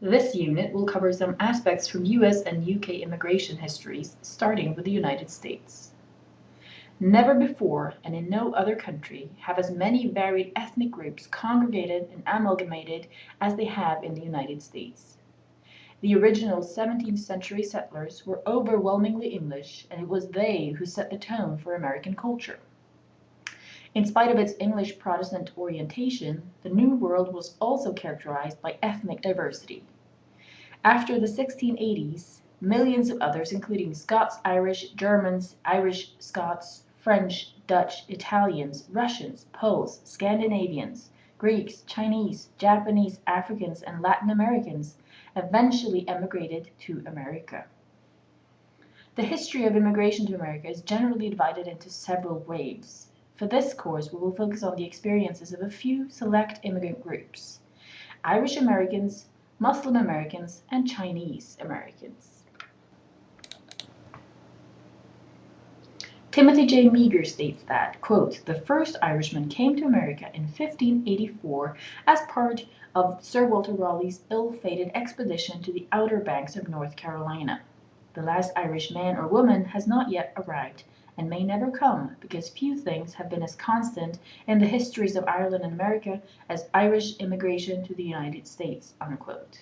This unit will cover some aspects from US and UK immigration histories, starting with the United States. Never before, and in no other country, have as many varied ethnic groups congregated and amalgamated as they have in the United States. The original 17th century settlers were overwhelmingly English, and it was they who set the tone for American culture. In spite of its English Protestant orientation, the New World was also characterized by ethnic diversity. After the 1680s, millions of others, including Scots, Irish, Germans, Irish Scots, French, Dutch, Italians, Russians, Poles, Scandinavians, Greeks, Chinese, Japanese, Africans, and Latin Americans, eventually emigrated to America. The history of immigration to America is generally divided into several waves. For this course, we will focus on the experiences of a few select immigrant groups: Irish Americans, Muslim Americans, and Chinese Americans. Timothy J. Meagher states that, quote, "The first Irishmen came to America in 1584 as part of Sir Walter Raleigh's ill-fated expedition to the Outer Banks of North Carolina. The last Irish man or woman has not yet arrived, and may never come, because few things have been as constant in the histories of Ireland and America as Irish immigration to the United States." Unquote.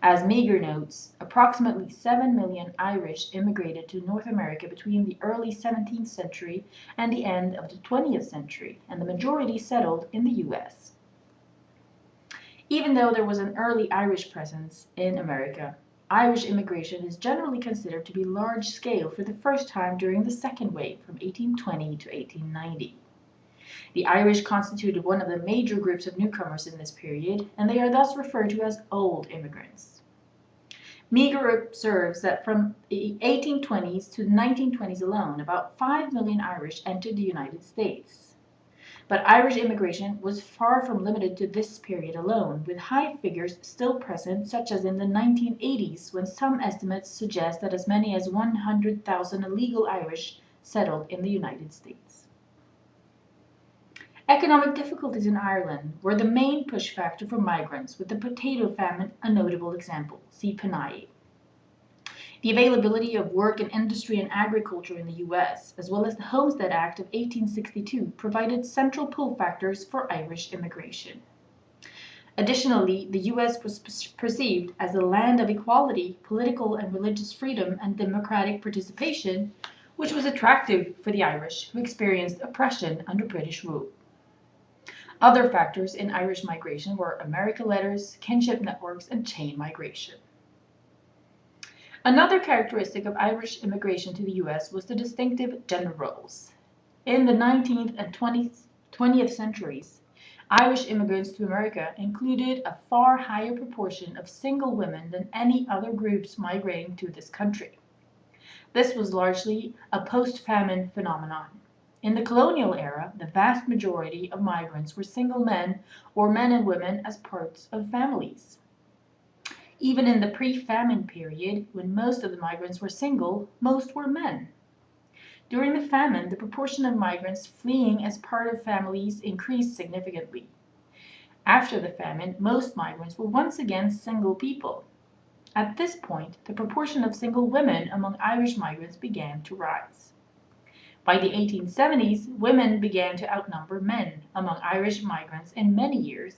As Meagher notes, approximately 7 million Irish immigrated to North America between the early 17th century and the end of the 20th century, and the majority settled in the U.S. Even though there was an early Irish presence in America, Irish immigration is generally considered to be large-scale for the first time during the second wave from 1820 to 1890. The Irish constituted one of the major groups of newcomers in this period, and they are thus referred to as Old Immigrants. Meagher observes that from the 1820s to the 1920s alone, about 5 million Irish entered the United States. But Irish immigration was far from limited to this period alone, with high figures still present, such as in the 1980s, when some estimates suggest that as many as 100,000 illegal Irish settled in the United States. Economic difficulties in Ireland were the main push factor for migrants, with the potato famine a notable example. See Panayi. The availability of work in industry and agriculture in the U.S., as well as the Homestead Act of 1862, provided central pull factors for Irish immigration. Additionally, the U.S. was perceived as a land of equality, political and religious freedom, and democratic participation, which was attractive for the Irish, who experienced oppression under British rule. Other factors in Irish migration were American letters, kinship networks, and chain migration. Another characteristic of Irish immigration to the U.S. was the distinctive gender roles. In the 19th and 20th centuries, Irish immigrants to America included a far higher proportion of single women than any other groups migrating to this country. This was largely a post-famine phenomenon. In the colonial era, the vast majority of migrants were single men or men and women as parts of families. Even in the pre-famine period, when most of the migrants were single, most were men. During the famine, the proportion of migrants fleeing as part of families increased significantly. After the famine, most migrants were once again single people. At this point, the proportion of single women among Irish migrants began to rise. By the 1870s, women began to outnumber men among Irish migrants in many years,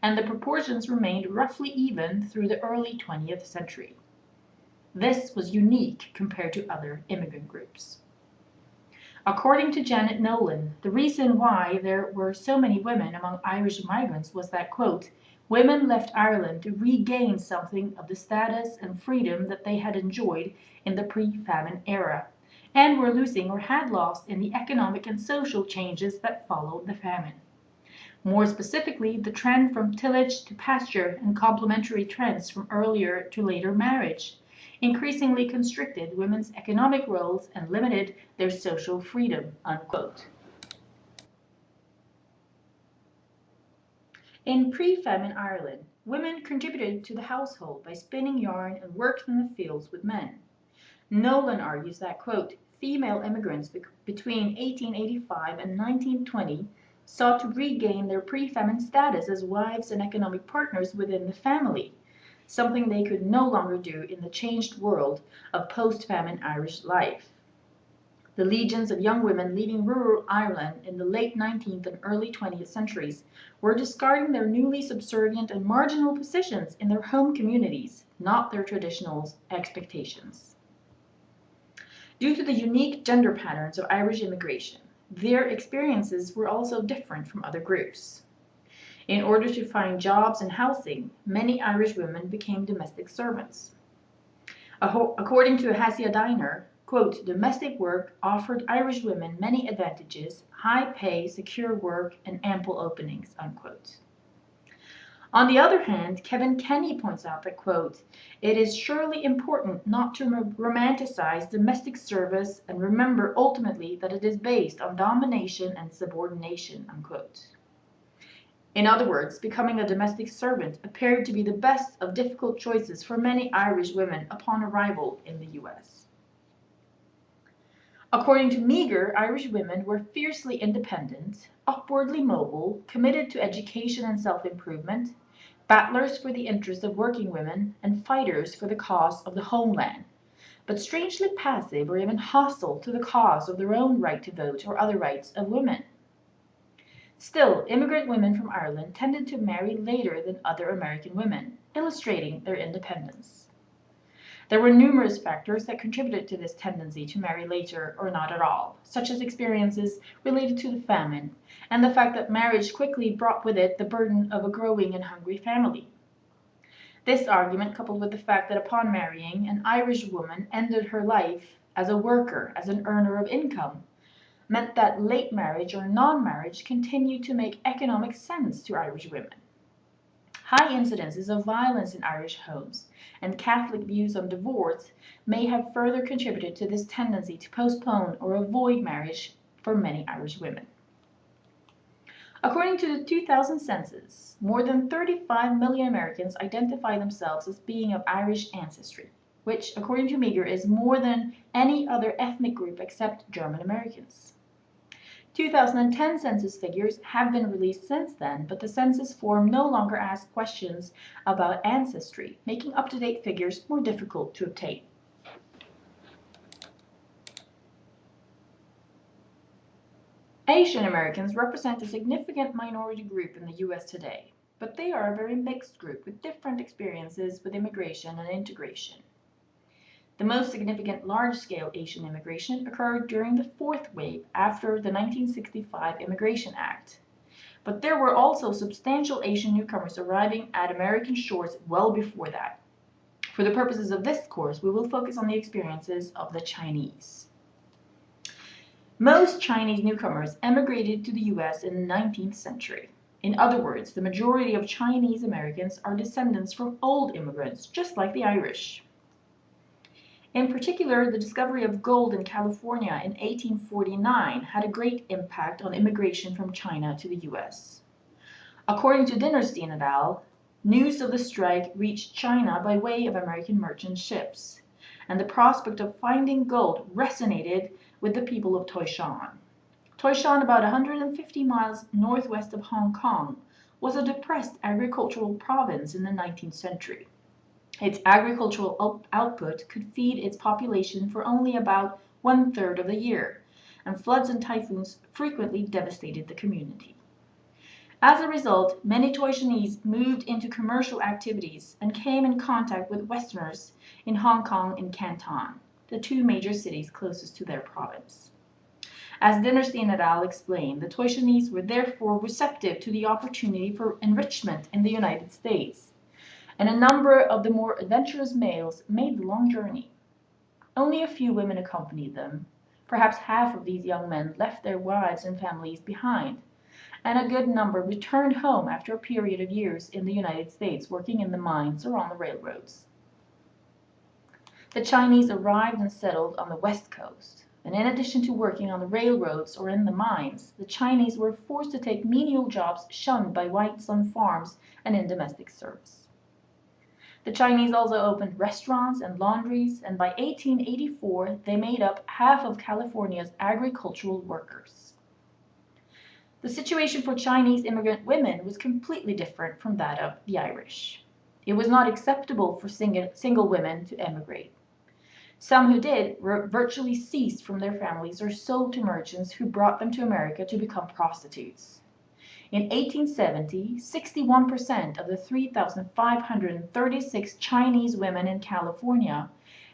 and the proportions remained roughly even through the early 20th century. This was unique compared to other immigrant groups. According to Janet Nolan, the reason why there were so many women among Irish migrants was that, quote, "women left Ireland to regain something of the status and freedom that they had enjoyed in the pre-famine era, and were losing or had lost in the economic and social changes that followed the famine. More specifically, the trend from tillage to pasture and complementary trends from earlier to later marriage increasingly constricted women's economic roles and limited their social freedom." Unquote. In pre-famine Ireland, women contributed to the household by spinning yarn and worked in the fields with men. Nolan argues that, quote, "female immigrants between 1885 and 1920 sought to regain their pre-famine status as wives and economic partners within the family. something they could no longer do in the changed world of post-famine Irish life. The legions of young women leaving rural Ireland in the late 19th and early 20th centuries were discarding their newly subservient and marginal positions in their home communities, not their traditional expectations. Due to the unique gender patterns of Irish immigration, their experiences were also different from other groups. In order to find jobs and housing, many Irish women became domestic servants. According to Hasia Diner, quote, domestic work offered Irish women many advantages, high pay, secure work, and ample openings, unquote. On the other hand, Kevin Kenny points out that, quote, it is surely important not to romanticize domestic service and remember ultimately that it is based on domination and subordination, unquote. In other words, becoming a domestic servant appeared to be the best of difficult choices for many Irish women upon arrival in the US. According to Meagher, Irish women were fiercely independent, upwardly mobile, committed to education and self-improvement, battlers for the interests of working women, and fighters for the cause of the homeland, but strangely passive or even hostile to the cause of their own right to vote or other rights of women. Still, immigrant women from Ireland tended to marry later than other American women, illustrating their independence. There were numerous factors that contributed to this tendency to marry later or not at all, such as experiences related to the famine, and the fact that marriage quickly brought with it the burden of a growing and hungry family. This argument, coupled with the fact that upon marrying, an Irish woman ended her life as a worker, as an earner of income, meant that late marriage or non-marriage continued to make economic sense to Irish women. High incidences of violence in Irish homes and Catholic views on divorce may have further contributed to this tendency to postpone or avoid marriage for many Irish women. According to the 2000 census, more than 35 million Americans identify themselves as being of Irish ancestry, which, according to Meagher, is more than any other ethnic group except German Americans. 2010 census figures have been released since then, but the census form no longer asks questions about ancestry, making up-to-date figures more difficult to obtain. Asian Americans represent a significant minority group in the US today, but they are a very mixed group with different experiences with immigration and integration. The most significant large-scale Asian immigration occurred during the fourth wave after the 1965 Immigration Act. But there were also substantial Asian newcomers arriving at American shores well before that. For the purposes of this course, we will focus on the experiences of the Chinese. Most Chinese newcomers emigrated to the US in the 19th century. In other words, the majority of Chinese Americans are descendants from old immigrants, just like the Irish. In particular, the discovery of gold in California in 1849 had a great impact on immigration from China to the US. According to Dinerstein et al., news of the strike reached China by way of American merchant ships, and the prospect of finding gold resonated with the people of Taishan. Taishan, about 150 miles northwest of Hong Kong, was a depressed agricultural province in the 19th century. Its agricultural output could feed its population for only about one-third of the year, and floods and typhoons frequently devastated the community. As a result, many Taishanese moved into commercial activities and came in contact with Westerners in Hong Kong and Canton, the two major cities closest to their province. As Dinerstein et al. Explained, the Taishanese were therefore receptive to the opportunity for enrichment in the United States, and a number of the more adventurous males made the long journey. Only a few women accompanied them. Perhaps half of these young men left their wives and families behind, and a good number returned home after a period of years in the United States working in the mines or on the railroads. The Chinese arrived and settled on the West Coast, and in addition to working on the railroads or in the mines, the Chinese were forced to take menial jobs shunned by whites on farms and in domestic service. The Chinese also opened restaurants and laundries, and by 1884 they made up half of California's agricultural workers. The situation for Chinese immigrant women was completely different from that of the Irish. It was not acceptable for single women to emigrate. Some who did were virtually seized from their families or sold to merchants who brought them to America to become prostitutes. In 1870, 61% of the 3,536 Chinese women in California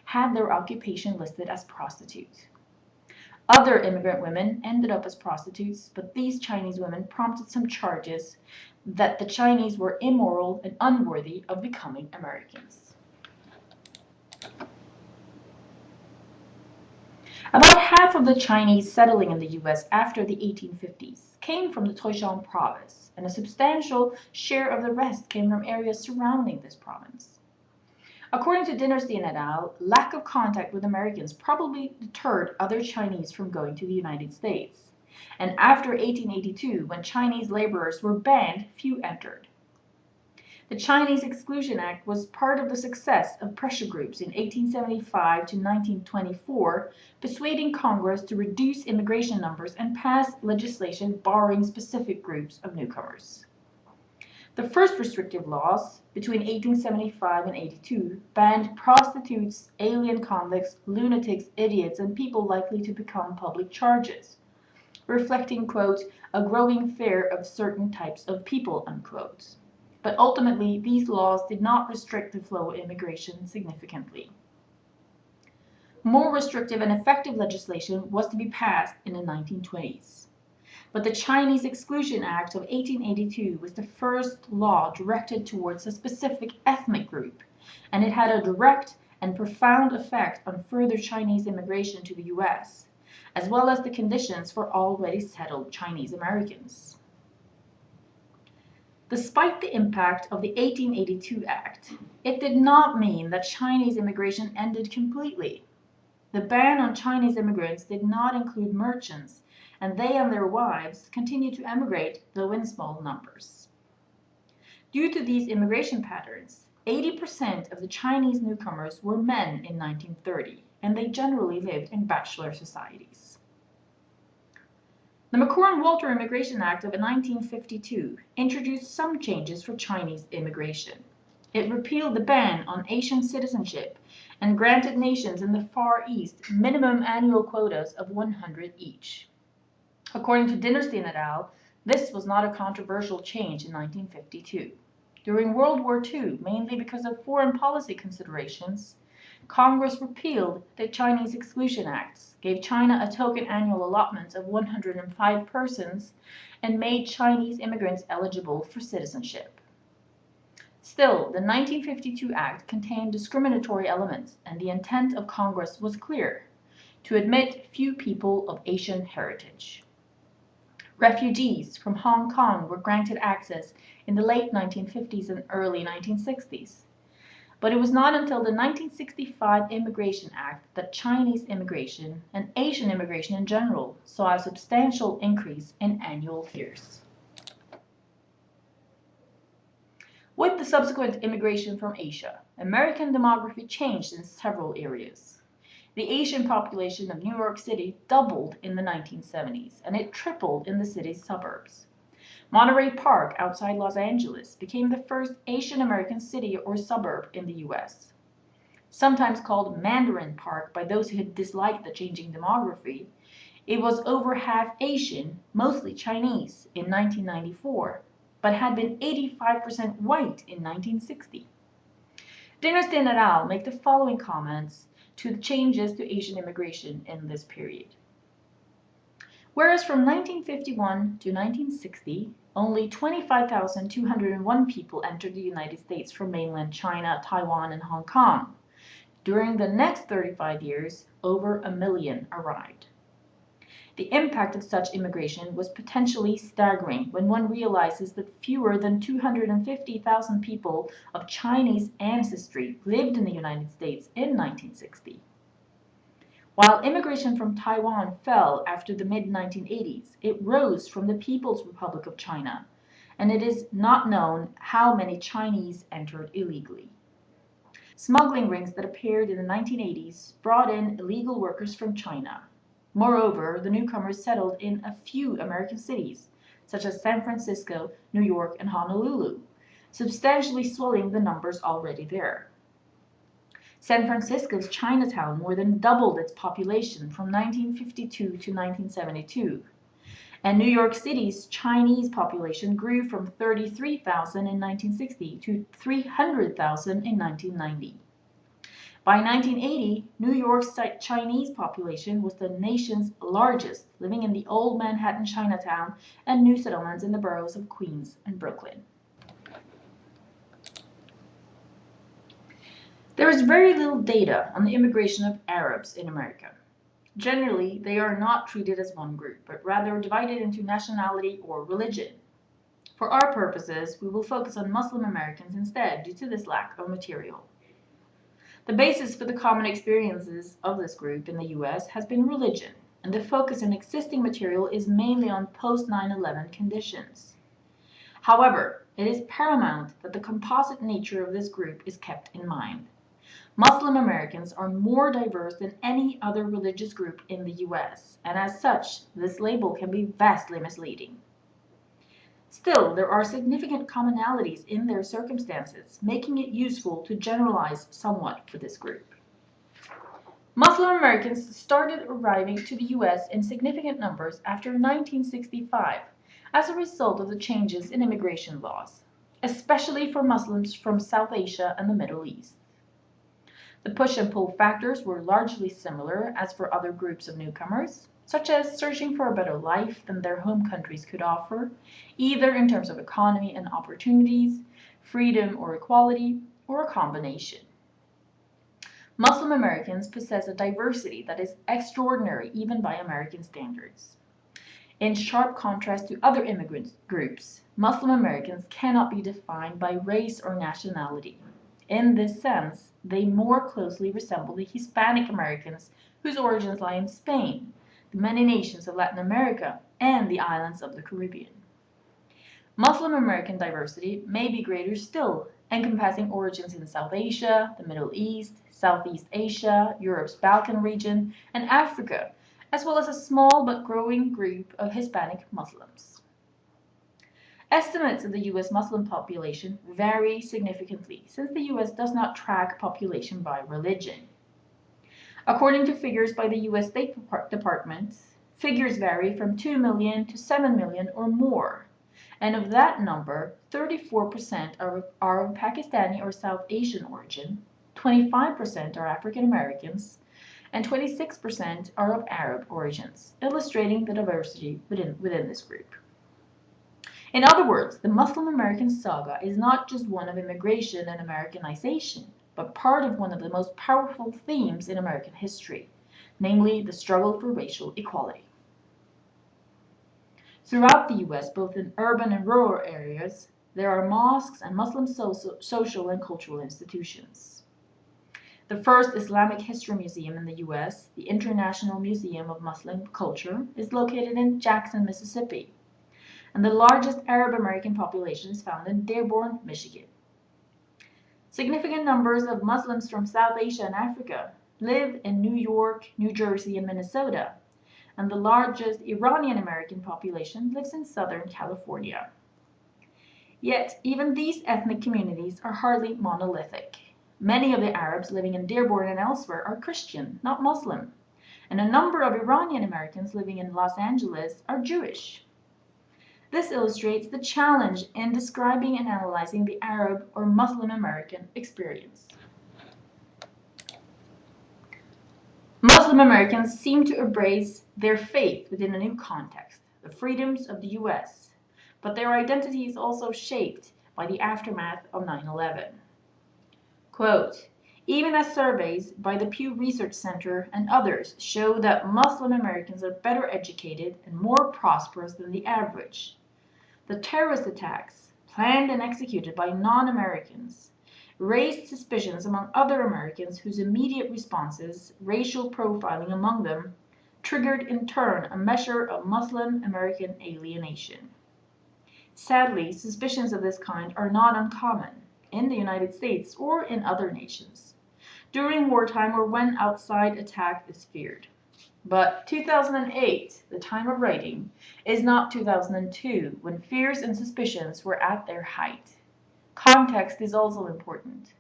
had their occupation listed as prostitutes. Other immigrant women ended up as prostitutes, but these Chinese women prompted some charges that the Chinese were immoral and unworthy of becoming Americans. About half of the Chinese settling in the U.S. after the 1850s came from the Zhejiang province, and a substantial share of the rest came from areas surrounding this province. According to Dinnerstein et al., lack of contact with Americans probably deterred other Chinese from going to the United States. And after 1882, when Chinese laborers were banned, few entered. The Chinese Exclusion Act was part of the success of pressure groups in 1875 to 1924, persuading Congress to reduce immigration numbers and pass legislation barring specific groups of newcomers. The first restrictive laws, between 1875 and 82, banned prostitutes, alien convicts, lunatics, idiots, and people likely to become public charges, reflecting, quote, a growing fear of certain types of people, unquote. But ultimately, these laws did not restrict the flow of immigration significantly. More restrictive and effective legislation was to be passed in the 1920s. But the Chinese Exclusion Act of 1882 was the first law directed towards a specific ethnic group, and it had a direct and profound effect on further Chinese immigration to the U.S., as well as the conditions for already settled Chinese Americans. Despite the impact of the 1882 Act, it did not mean that Chinese immigration ended completely. The ban on Chinese immigrants did not include merchants, and they and their wives continued to emigrate, though in small numbers. Due to these immigration patterns, 80% of the Chinese newcomers were men in 1930, and they generally lived in bachelor societies. The McCorn-Walter Immigration Act of 1952 introduced some changes for Chinese immigration. It repealed the ban on Asian citizenship and granted nations in the Far East minimum annual quotas of 100 each. According to Dinnerstein et al., this was not a controversial change in 1952. During World War II, mainly because of foreign policy considerations, Congress repealed the Chinese Exclusion Acts, gave China a token annual allotment of 105 persons, and made Chinese immigrants eligible for citizenship. Still, the 1952 Act contained discriminatory elements, and the intent of Congress was clear: to admit few people of Asian heritage. Refugees from Hong Kong were granted access in the late 1950s and early 1960s. But it was not until the 1965 Immigration Act that Chinese immigration, and Asian immigration in general, saw a substantial increase in annual figures. With the subsequent immigration from Asia, American demography changed in several areas. The Asian population of New York City doubled in the 1970s, and it tripled in the city's suburbs. Monterey Park, outside Los Angeles, became the first Asian American city or suburb in the U.S. Sometimes called Mandarin Park by those who had disliked the changing demography, it was over half Asian, mostly Chinese, in 1994, but had been 85% white in 1960. Dinnerstein et al. Make the following comments to the changes to Asian immigration in this period. Whereas from 1951 to 1960, only 25,201 people entered the United States from mainland China, Taiwan, and Hong Kong. During the next 35 years, over 1 million arrived. The impact of such immigration was potentially staggering when one realizes that fewer than 250,000 people of Chinese ancestry lived in the United States in 1960. While immigration from Taiwan fell after the mid-1980s, it rose from the People's Republic of China, and it is not known how many Chinese entered illegally. Smuggling rings that appeared in the 1980s brought in illegal workers from China. Moreover, the newcomers settled in a few American cities, such as San Francisco, New York, and Honolulu. substantially swelling the numbers already there. San Francisco's Chinatown more than doubled its population from 1952 to 1972, and New York City's Chinese population grew from 33,000 in 1960 to 300,000 in 1990. By 1980, New York's Chinese population was the nation's largest, living in the old Manhattan Chinatown and new settlements in the boroughs of Queens and Brooklyn. There is very little data on the immigration of Arabs in America. Generally, they are not treated as one group, but rather divided into nationality or religion. For our purposes, we will focus on Muslim Americans instead due to this lack of material. The basis for the common experiences of this group in the US has been religion, and the focus in existing material is mainly on post 9/11 conditions. However, it is paramount that the composite nature of this group is kept in mind. Muslim Americans are more diverse than any other religious group in the US, and as such, this label can be vastly misleading. Still, there are significant commonalities in their circumstances, making it useful to generalize somewhat for this group. Muslim Americans started arriving to the US in significant numbers after 1965 as a result of the changes in immigration laws, especially for Muslims from South Asia and the Middle East. The push and pull factors were largely similar as for other groups of newcomers, such as searching for a better life than their home countries could offer, either in terms of economy and opportunities, freedom or equality, or a combination. Muslim Americans possess a diversity that is extraordinary even by American standards. In sharp contrast to other immigrant groups, Muslim Americans cannot be defined by race or nationality. In this sense, they more closely resemble the Hispanic Americans whose origins lie in Spain, the many nations of Latin America, and the islands of the Caribbean. Muslim American diversity may be greater still, encompassing origins in South Asia, the Middle East, Southeast Asia, Europe's Balkan region, and Africa, as well as a small but growing group of Hispanic Muslims. Estimates of the US Muslim population vary significantly since the US does not track population by religion. According to figures by the US State Department, figures vary from 2 million to 7 million or more, and of that number, 34% are of Pakistani or South Asian origin, 25% are African Americans, and 26% are of Arab origins, illustrating the diversity within this group. In other words, the Muslim American saga is not just one of immigration and Americanization, but part of one of the most powerful themes in American history, namely the struggle for racial equality. Throughout the US, both in urban and rural areas, there are mosques and Muslim social and cultural institutions. The first Islamic history museum in the US, the International Museum of Muslim Culture, is located in Jackson, Mississippi, and the largest Arab American population is found in Dearborn, Michigan. Significant numbers of Muslims from South Asia and Africa live in New York, New Jersey, and Minnesota, and the largest Iranian American population lives in Southern California. Yet, even these ethnic communities are hardly monolithic. Many of the Arabs living in Dearborn and elsewhere are Christian, not Muslim, and a number of Iranian Americans living in Los Angeles are Jewish. This illustrates the challenge in describing and analyzing the Arab or Muslim American experience. Muslim Americans seem to embrace their faith within a new context, the freedoms of the US, but their identity is also shaped by the aftermath of 9/11. Quote, even as surveys by the Pew Research Center and others show that Muslim Americans are better educated and more prosperous than the average, the terrorist attacks, planned and executed by non-Americans, raised suspicions among other Americans whose immediate responses, racial profiling among them, triggered in turn a measure of Muslim American alienation. Sadly, suspicions of this kind are not uncommon in the United States or in other nations, during wartime or when outside attack is feared. But 2008, the time of writing, is not 2002, when fears and suspicions were at their height. Context is also important.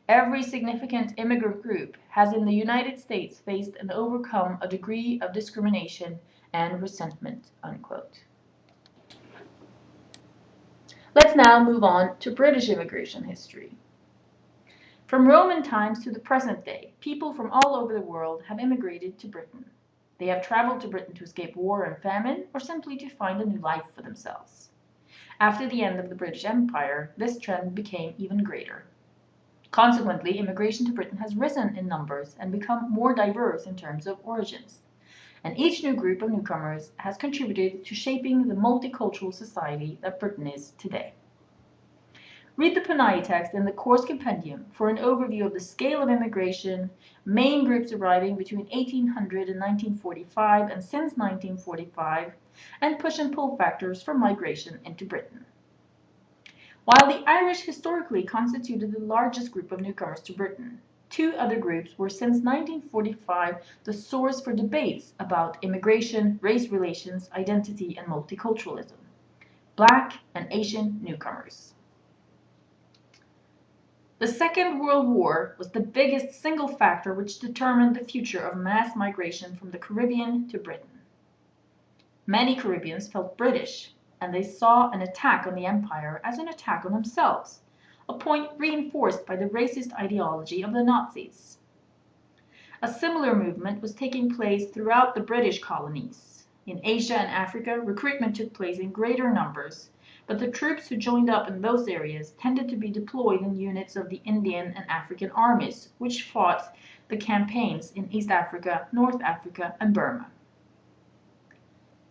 Every significant immigrant group has in the United States faced and overcome a degree of discrimination and resentment." Unquote. Let's now move on to British immigration history. From Roman times to the present day, people from all over the world have immigrated to Britain. They have traveled to Britain to escape war and famine, or simply to find a new life for themselves. After the end of the British Empire, this trend became even greater. Consequently, immigration to Britain has risen in numbers and become more diverse in terms of origins. And each new group of newcomers has contributed to shaping the multicultural society that Britain is today. Read the Panay text in the course compendium for an overview of the scale of immigration, main groups arriving between 1800 and 1945 and since 1945, and push and pull factors for migration into Britain. While the Irish historically constituted the largest group of newcomers to Britain, two other groups were since 1945 the source for debates about immigration, race relations, identity, and multiculturalism: Black and Asian newcomers. The Second World War was the biggest single factor which determined the future of mass migration from the Caribbean to Britain. Many Caribbeans felt British, and they saw an attack on the empire as an attack on themselves, a point reinforced by the racist ideology of the Nazis. A similar movement was taking place throughout the British colonies. In Asia and Africa, recruitment took place in greater numbers, but the troops who joined up in those areas tended to be deployed in units of the Indian and African armies, which fought the campaigns in East Africa, North Africa, and Burma.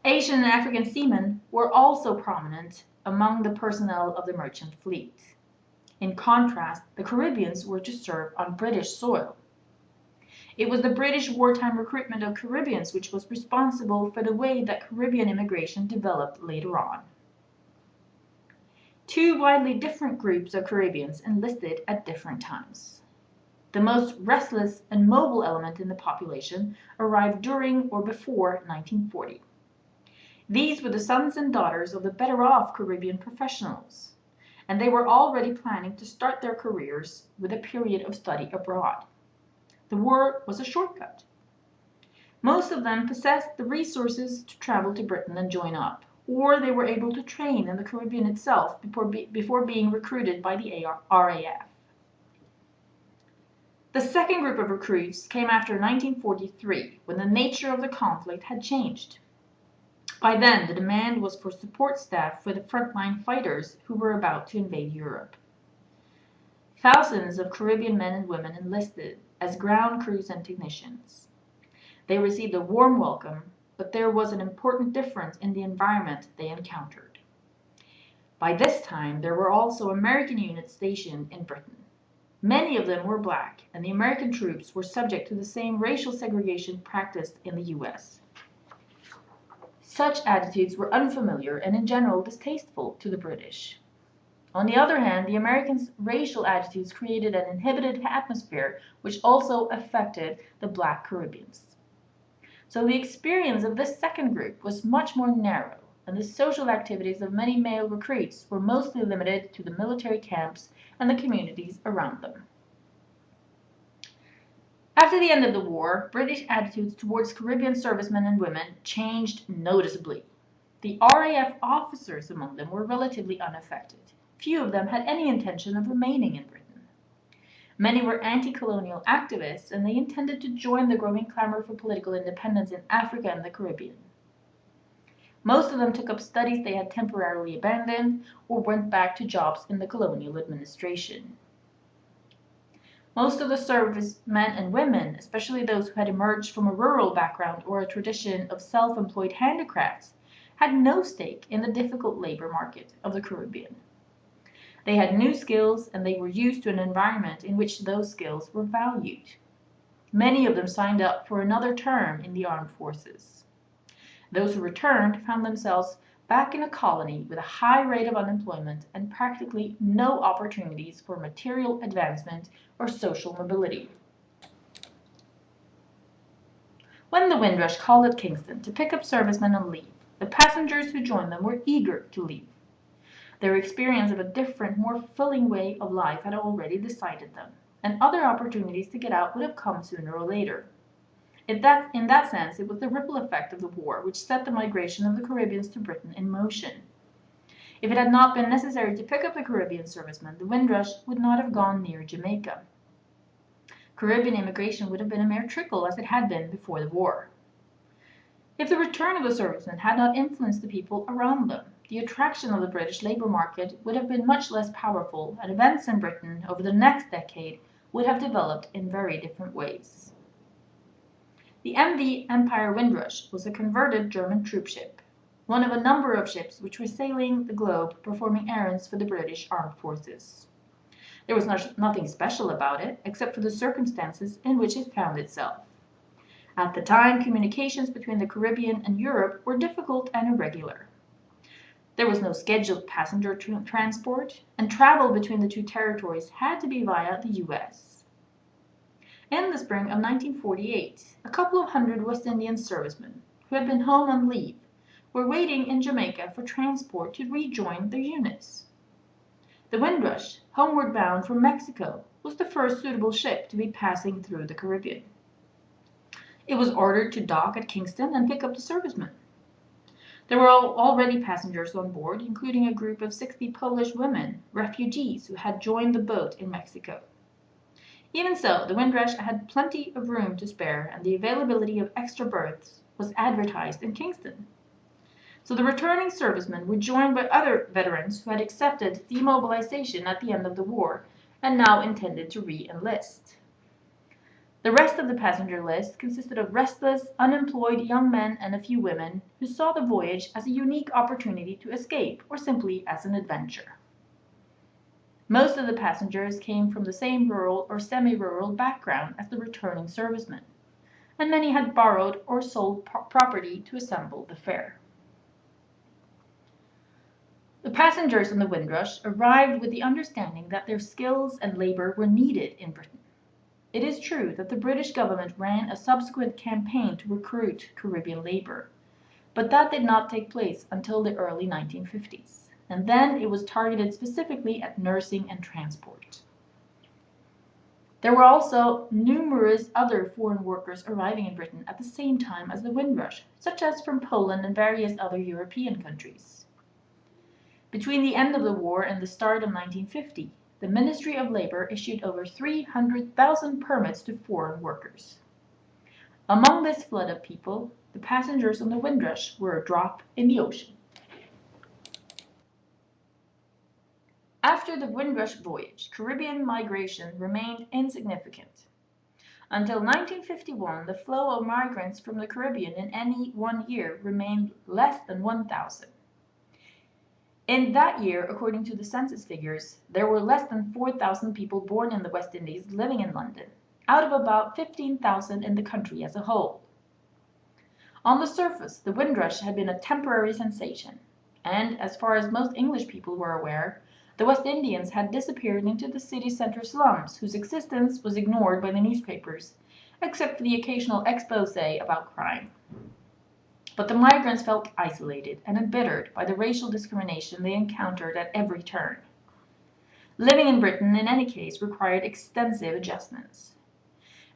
Asian and African seamen were also prominent among the personnel of the merchant fleet. In contrast, the Caribbeans were to serve on British soil. It was the British wartime recruitment of Caribbeans which was responsible for the way that Caribbean immigration developed later on. Two widely different groups of Caribbeans enlisted at different times. The most restless and mobile element in the population arrived during or before 1940. These were the sons and daughters of the better-off Caribbean professionals, and they were already planning to start their careers with a period of study abroad. The war was a shortcut. Most of them possessed the resources to travel to Britain and join up, or they were able to train in the Caribbean itself before being recruited by the RAF. The second group of recruits came after 1943, when the nature of the conflict had changed. By then, the demand was for support staff for the frontline fighters who were about to invade Europe. Thousands of Caribbean men and women enlisted as ground crews and technicians. They received a warm welcome, but there was an important difference in the environment they encountered. By this time, there were also American units stationed in Britain. Many of them were black, and the American troops were subject to the same racial segregation practiced in the US. Such attitudes were unfamiliar and in general distasteful to the British. On the other hand, the Americans' racial attitudes created an inhibited atmosphere which also affected the black Caribbeans. So the experience of this second group was much more narrow, and the social activities of many male recruits were mostly limited to the military camps and the communities around them. After the end of the war, British attitudes towards Caribbean servicemen and women changed noticeably. The RAF officers among them were relatively unaffected. Few of them had any intention of remaining in Britain. Many were anti-colonial activists, and they intended to join the growing clamor for political independence in Africa and the Caribbean. Most of them took up studies they had temporarily abandoned or went back to jobs in the colonial administration. Most of the servicemen and women, especially those who had emerged from a rural background or a tradition of self-employed handicrafts, had no stake in the difficult labor market of the Caribbean. They had new skills, and they were used to an environment in which those skills were valued. Many of them signed up for another term in the armed forces. Those who returned found themselves back in a colony with a high rate of unemployment and practically no opportunities for material advancement or social mobility. When the Windrush called at Kingston to pick up servicemen on leave, the passengers who joined them were eager to leave. Their experience of a different, more fulfilling way of life had already decided them, and other opportunities to get out would have come sooner or later. In that sense, it was the ripple effect of the war which set the migration of the Caribbeans to Britain in motion. If it had not been necessary to pick up the Caribbean servicemen, the Windrush would not have gone near Jamaica. Caribbean immigration would have been a mere trickle, as it had been before the war. If the return of the servicemen had not influenced the people around them, the attraction of the British labour market would have been much less powerful, and events in Britain over the next decade would have developed in very different ways. The MV Empire Windrush was a converted German troopship, one of a number of ships which were sailing the globe performing errands for the British armed forces. There was nothing special about it, except for the circumstances in which it found itself. At the time, communications between the Caribbean and Europe were difficult and irregular. There was no scheduled passenger transport, and travel between the two territories had to be via the US. In the spring of 1948, a couple of hundred West Indian servicemen, who had been home on leave, were waiting in Jamaica for transport to rejoin their units. The Windrush, homeward bound from Mexico, was the first suitable ship to be passing through the Caribbean. It was ordered to dock at Kingston and pick up the servicemen. There were already passengers on board, including a group of 60 Polish women, refugees who had joined the boat in Mexico. Even so, the Windrush had plenty of room to spare, and the availability of extra berths was advertised in Kingston. So the returning servicemen were joined by other veterans who had accepted demobilization at the end of the war and now intended to re-enlist. The rest of the passenger list consisted of restless, unemployed young men and a few women who saw the voyage as a unique opportunity to escape or simply as an adventure. Most of the passengers came from the same rural or semi-rural background as the returning servicemen, and many had borrowed or sold property to assemble the fare. The passengers on the Windrush arrived with the understanding that their skills and labor were needed in Britain. It is true that the British government ran a subsequent campaign to recruit Caribbean labor, but that did not take place until the early 1950s, and then it was targeted specifically at nursing and transport. There were also numerous other foreign workers arriving in Britain at the same time as the Windrush, such as from Poland and various other European countries. Between the end of the war and the start of 1950, the Ministry of Labor issued over 300,000 permits to foreign workers. Among this flood of people, the passengers on the Windrush were a drop in the ocean. After the Windrush voyage, Caribbean migration remained insignificant. Until 1951, the flow of migrants from the Caribbean in any one year remained less than 1,000. In that year, according to the census figures, there were less than 4,000 people born in the West Indies living in London, out of about 15,000 in the country as a whole. On the surface, the Windrush had been a temporary sensation, and, as far as most English people were aware, the West Indians had disappeared into the city centre slums, whose existence was ignored by the newspapers, except for the occasional expose about crime. But the migrants felt isolated and embittered by the racial discrimination they encountered at every turn. Living in Britain, in any case, required extensive adjustments.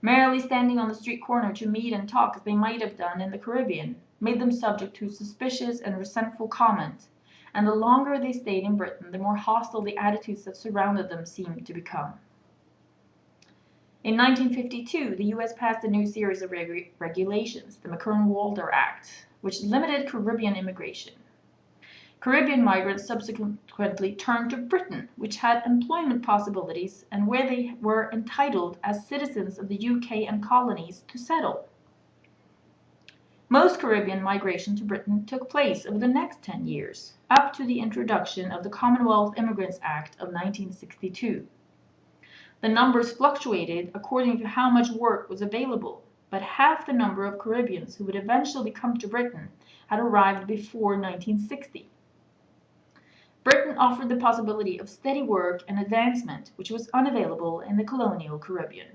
Merely standing on the street corner to meet and talk as they might have done in the Caribbean made them subject to suspicious and resentful comment, and the longer they stayed in Britain, the more hostile the attitudes that surrounded them seemed to become. In 1952, the U.S. passed a new series of regulations, the McCurtain-Walter Act, which limited Caribbean immigration. Caribbean migrants subsequently turned to Britain, which had employment possibilities and where they were entitled as citizens of the UK and colonies to settle. Most Caribbean migration to Britain took place over the next 10 years, up to the introduction of the Commonwealth Immigrants Act of 1962. The numbers fluctuated according to how much work was available, but half the number of Caribbeans who would eventually come to Britain had arrived before 1960. Britain offered the possibility of steady work and advancement, which was unavailable in the colonial Caribbean.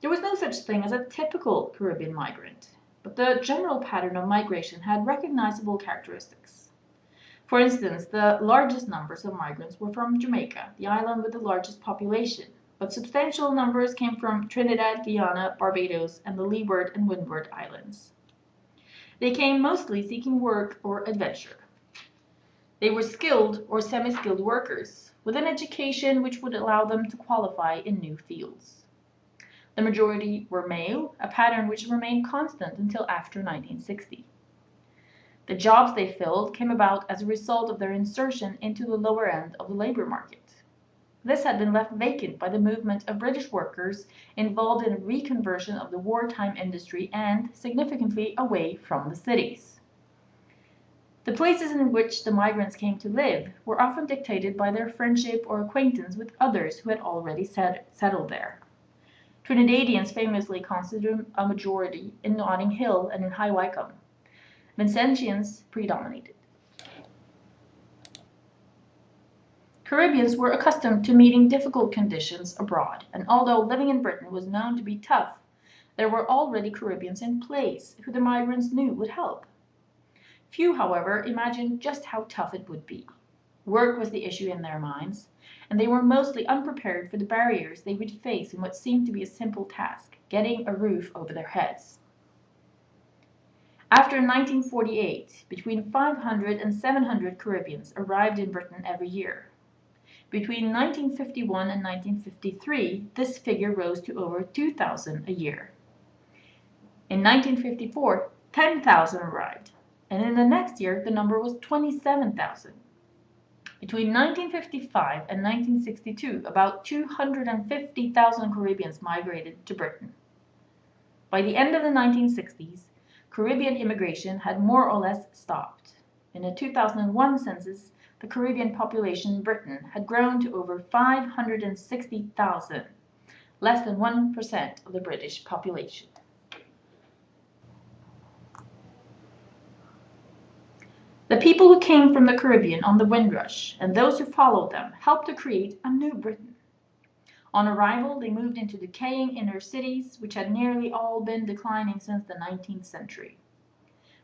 There was no such thing as a typical Caribbean migrant, but the general pattern of migration had recognizable characteristics. For instance, the largest numbers of migrants were from Jamaica, the island with the largest population, but substantial numbers came from Trinidad, Guyana, Barbados, and the Leeward and Windward Islands. They came mostly seeking work or adventure. They were skilled or semi-skilled workers, with an education which would allow them to qualify in new fields. The majority were male, a pattern which remained constant until after 1960. The jobs they filled came about as a result of their insertion into the lower end of the labor market. This had been left vacant by the movement of British workers involved in a reconversion of the wartime industry and, significantly, away from the cities. The places in which the migrants came to live were often dictated by their friendship or acquaintance with others who had already settled there. Trinidadians famously constituted a majority in Notting Hill and in High Wycombe. Vincentians predominated. Caribbeans were accustomed to meeting difficult conditions abroad, and although living in Britain was known to be tough, there were already Caribbeans in place who the migrants knew would help. Few, however, imagined just how tough it would be. Work was the issue in their minds, and they were mostly unprepared for the barriers they would face in what seemed to be a simple task, getting a roof over their heads. After 1948, between 500 and 700 Caribbeans arrived in Britain every year. Between 1951 and 1953, this figure rose to over 2,000 a year. In 1954, 10,000 arrived, and in the next year the number was 27,000. Between 1955 and 1962, about 250,000 Caribbeans migrated to Britain. By the end of the 1960s, Caribbean immigration had more or less stopped. In the 2001 census, the Caribbean population in Britain had grown to over 560,000, less than 1% of the British population. The people who came from the Caribbean on the Windrush and those who followed them helped to create a new Britain. On arrival, they moved into decaying inner cities, which had nearly all been declining since the 19th century.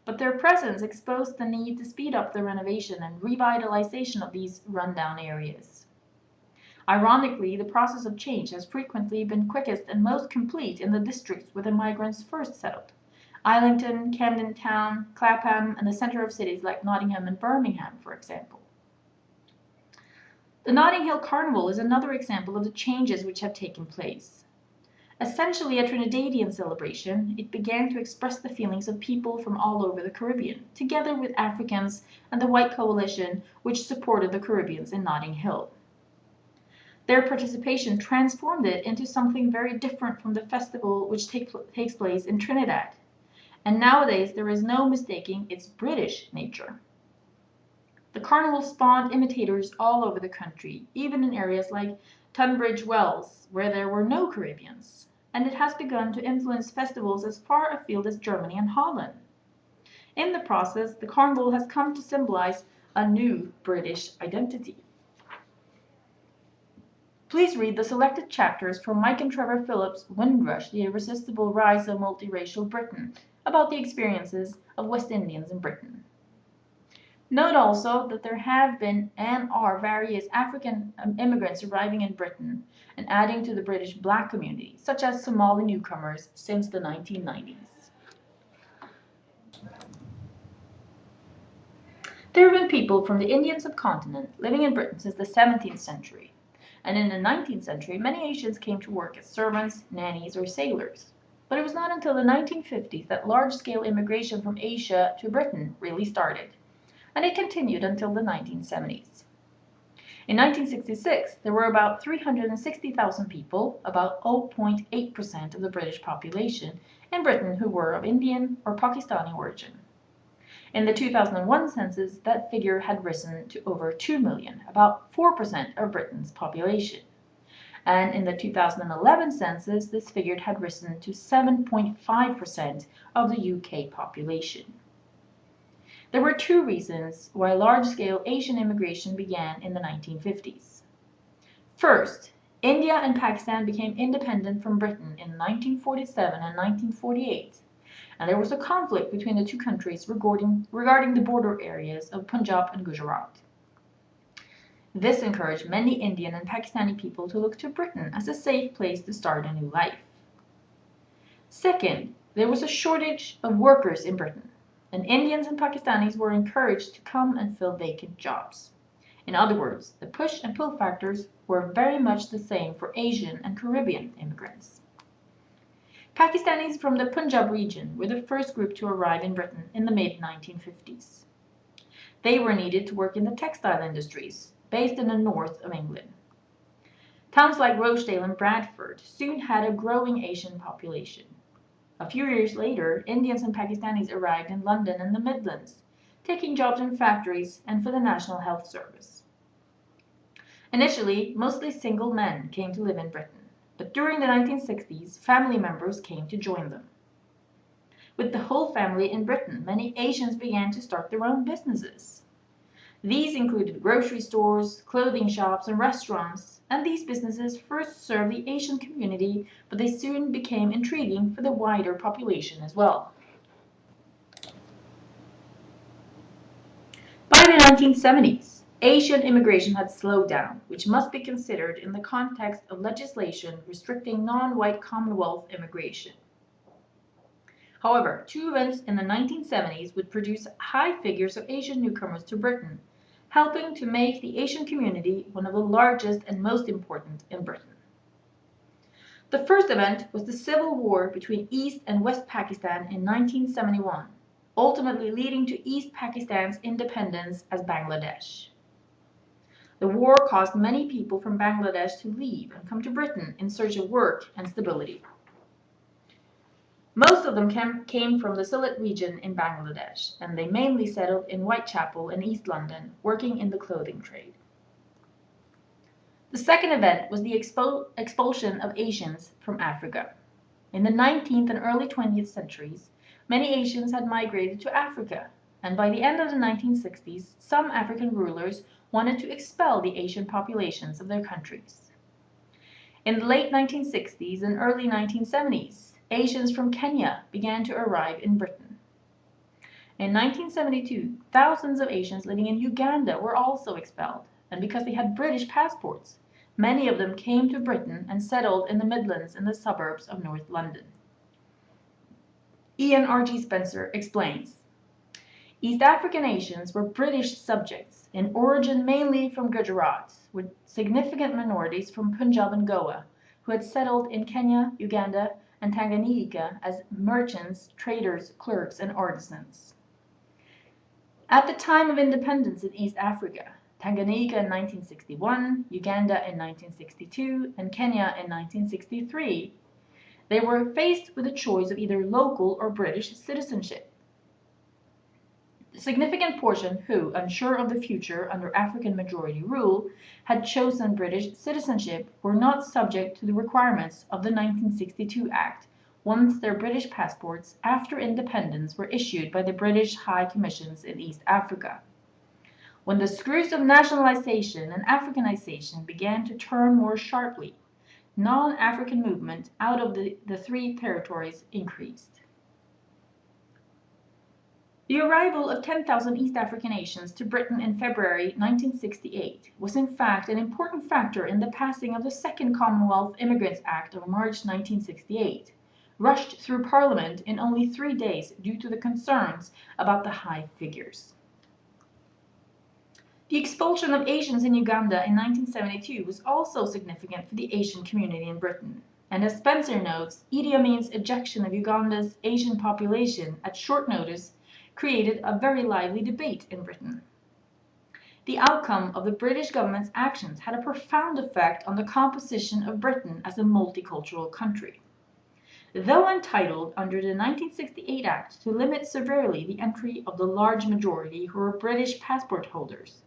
But their presence exposed the need to speed up the renovation and revitalization of these rundown areas. Ironically, the process of change has frequently been quickest and most complete in the districts where the migrants first settled: Islington, Camden Town, Clapham, and the center of cities like Nottingham and Birmingham, for example. The Notting Hill Carnival is another example of the changes which have taken place. Essentially a Trinidadian celebration, it began to express the feelings of people from all over the Caribbean, together with Africans and the white coalition which supported the Caribbeans in Notting Hill. Their participation transformed it into something very different from the festival which takes place in Trinidad. And nowadays there is no mistaking its British nature. The carnival spawned imitators all over the country, even in areas like Tunbridge Wells, where there were no Caribbeans, and it has begun to influence festivals as far afield as Germany and Holland. In the process, the carnival has come to symbolize a new British identity. Please read the selected chapters from Mike and Trevor Phillips' Windrush, The Irresistible Rise of Multiracial Britain, about the experiences of West Indians in Britain. Note also that there have been and are various African immigrants arriving in Britain and adding to the British black community, such as Somali newcomers since the 1990s. There have been people from the Indian subcontinent living in Britain since the 17th century, and in the 19th century many Asians came to work as servants, nannies, or sailors. But it was not until the 1950s that large-scale immigration from Asia to Britain really started, and it continued until the 1970s. In 1966, there were about 360,000 people, about 0.8% of the British population, in Britain who were of Indian or Pakistani origin. In the 2001 census, that figure had risen to over 2 million, about 4% of Britain's population. And in the 2011 census, this figure had risen to 7.5% of the UK population. There were two reasons why large-scale Asian immigration began in the 1950s. First, India and Pakistan became independent from Britain in 1947 and 1948, and there was a conflict between the two countries regarding the border areas of Punjab and Gujarat. This encouraged many Indian and Pakistani people to look to Britain as a safe place to start a new life. Second, there was a shortage of workers in Britain, and Indians and Pakistanis were encouraged to come and fill vacant jobs. In other words, the push and pull factors were very much the same for Asian and Caribbean immigrants. Pakistanis from the Punjab region were the first group to arrive in Britain in the mid-1950s. They were needed to work in the textile industries, based in the north of England. Towns like Rochdale and Bradford soon had a growing Asian population. A few years later, Indians and Pakistanis arrived in London and the Midlands, taking jobs in factories and for the National Health Service. Initially, mostly single men came to live in Britain, but during the 1960s, family members came to join them. With the whole family in Britain, many Asians began to start their own businesses. These included grocery stores, clothing shops, and restaurants, and these businesses first served the Asian community, but they soon became intriguing for the wider population as well. By the 1970s, Asian immigration had slowed down, which must be considered in the context of legislation restricting non-white Commonwealth immigration. However, two events in the 1970s would produce high figures of Asian newcomers to Britain, helping to make the Asian community one of the largest and most important in Britain. The first event was the civil war between East and West Pakistan in 1971, ultimately leading to East Pakistan's independence as Bangladesh. The war caused many people from Bangladesh to leave and come to Britain in search of work and stability. Most of them came from the Sylhet region in Bangladesh, and they mainly settled in Whitechapel in East London, working in the clothing trade. The second event was the expulsion of Asians from Africa. In the 19th and early 20th centuries, many Asians had migrated to Africa, and by the end of the 1960s, some African rulers wanted to expel the Asian populations of their countries. In the late 1960s and early 1970s, Asians from Kenya began to arrive in Britain. In 1972, thousands of Asians living in Uganda were also expelled, and because they had British passports, many of them came to Britain and settled in the Midlands and the suburbs of North London. Ian R.G. Spencer explains, East African Asians were British subjects, in origin mainly from Gujarat, with significant minorities from Punjab and Goa, who had settled in Kenya, Uganda, and Tanganyika as merchants, traders, clerks, and artisans. At the time of independence in East Africa, Tanganyika in 1961, Uganda in 1962, and Kenya in 1963, they were faced with a choice of either local or British citizenship. The significant portion who, unsure of the future under African majority rule, had chosen British citizenship were not subject to the requirements of the 1962 Act once their British passports after independence were issued by the British High Commissions in East Africa. When the screws of nationalization and Africanization began to turn more sharply, non-African movement out of the three territories increased. The arrival of 10,000 East African Asians to Britain in February 1968 was in fact an important factor in the passing of the Second Commonwealth Immigrants Act of March 1968, rushed through Parliament in only 3 days due to the concerns about the high figures. The expulsion of Asians in Uganda in 1972 was also significant for the Asian community in Britain, and as Spencer notes, Idi Amin's ejection of Uganda's Asian population at short notice created a very lively debate in Britain. The outcome of the British government's actions had a profound effect on the composition of Britain as a multicultural country. Though entitled under the 1968 Act to limit severely the entry of the large majority who were British passport holders,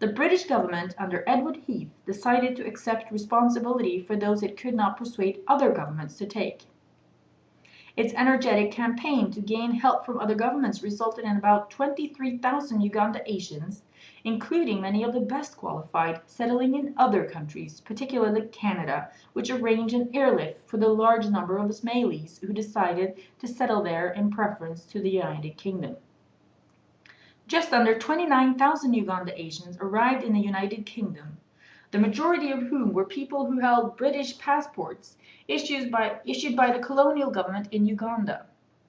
the British government under Edward Heath decided to accept responsibility for those it could not persuade other governments to take. Its energetic campaign to gain help from other governments resulted in about 23,000 Uganda Asians including many of the best qualified settling in other countries, particularly Canada, which arranged an airlift for the large number of Ismailis who decided to settle there in preference to the United Kingdom. Just under 29,000 Uganda Asians arrived in the United Kingdom, the majority of whom were people who held British passports issued by the colonial government in Uganda.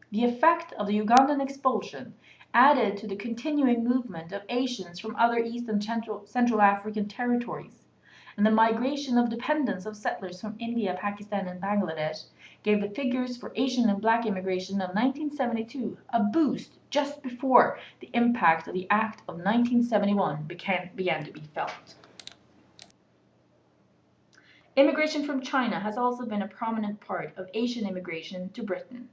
The effect of the Ugandan expulsion added to the continuing movement of Asians from other East and Central African territories, and the migration of dependents of settlers from India, Pakistan, and Bangladesh gave the figures for Asian and Black immigration of 1972 a boost just before the impact of the Act of 1971 began to be felt. Immigration from China has also been a prominent part of Asian immigration to Britain.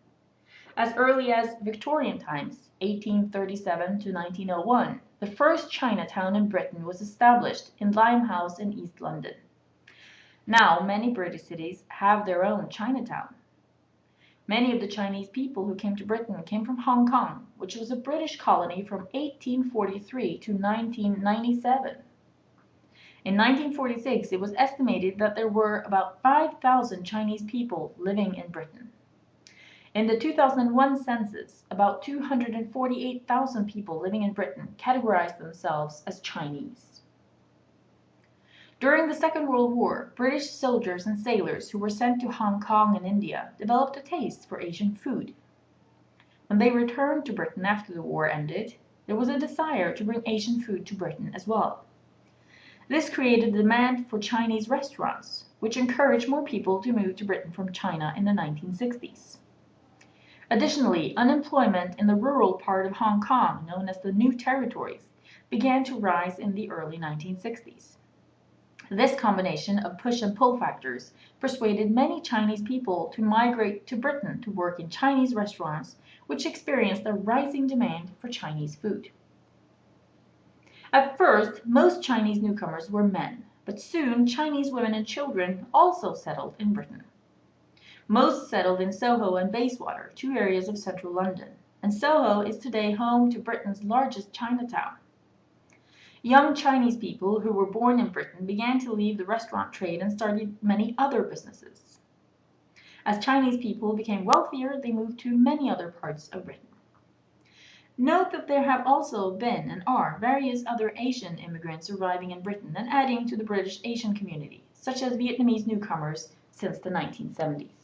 As early as Victorian times, 1837 to 1901, the first Chinatown in Britain was established in Limehouse in East London. Now, many British cities have their own Chinatown. Many of the Chinese people who came to Britain came from Hong Kong, which was a British colony from 1843 to 1997. In 1946, it was estimated that there were about 5,000 Chinese people living in Britain. In the 2001 census, about 248,000 people living in Britain categorized themselves as Chinese. During the Second World War, British soldiers and sailors who were sent to Hong Kong and India developed a taste for Asian food. When they returned to Britain after the war ended, there was a desire to bring Asian food to Britain as well. This created a demand for Chinese restaurants, which encouraged more people to move to Britain from China in the 1960s. Additionally, unemployment in the rural part of Hong Kong, known as the New Territories, began to rise in the early 1960s. This combination of push and pull factors persuaded many Chinese people to migrate to Britain to work in Chinese restaurants, which experienced a rising demand for Chinese food. At first, most Chinese newcomers were men, but soon Chinese women and children also settled in Britain. Most settled in Soho and Bayswater, two areas of central London, and Soho is today home to Britain's largest Chinatown. Young Chinese people who were born in Britain began to leave the restaurant trade and started many other businesses. As Chinese people became wealthier, they moved to many other parts of Britain. Note that there have also been and are various other Asian immigrants arriving in Britain and adding to the British Asian community, such as Vietnamese newcomers since the 1970s.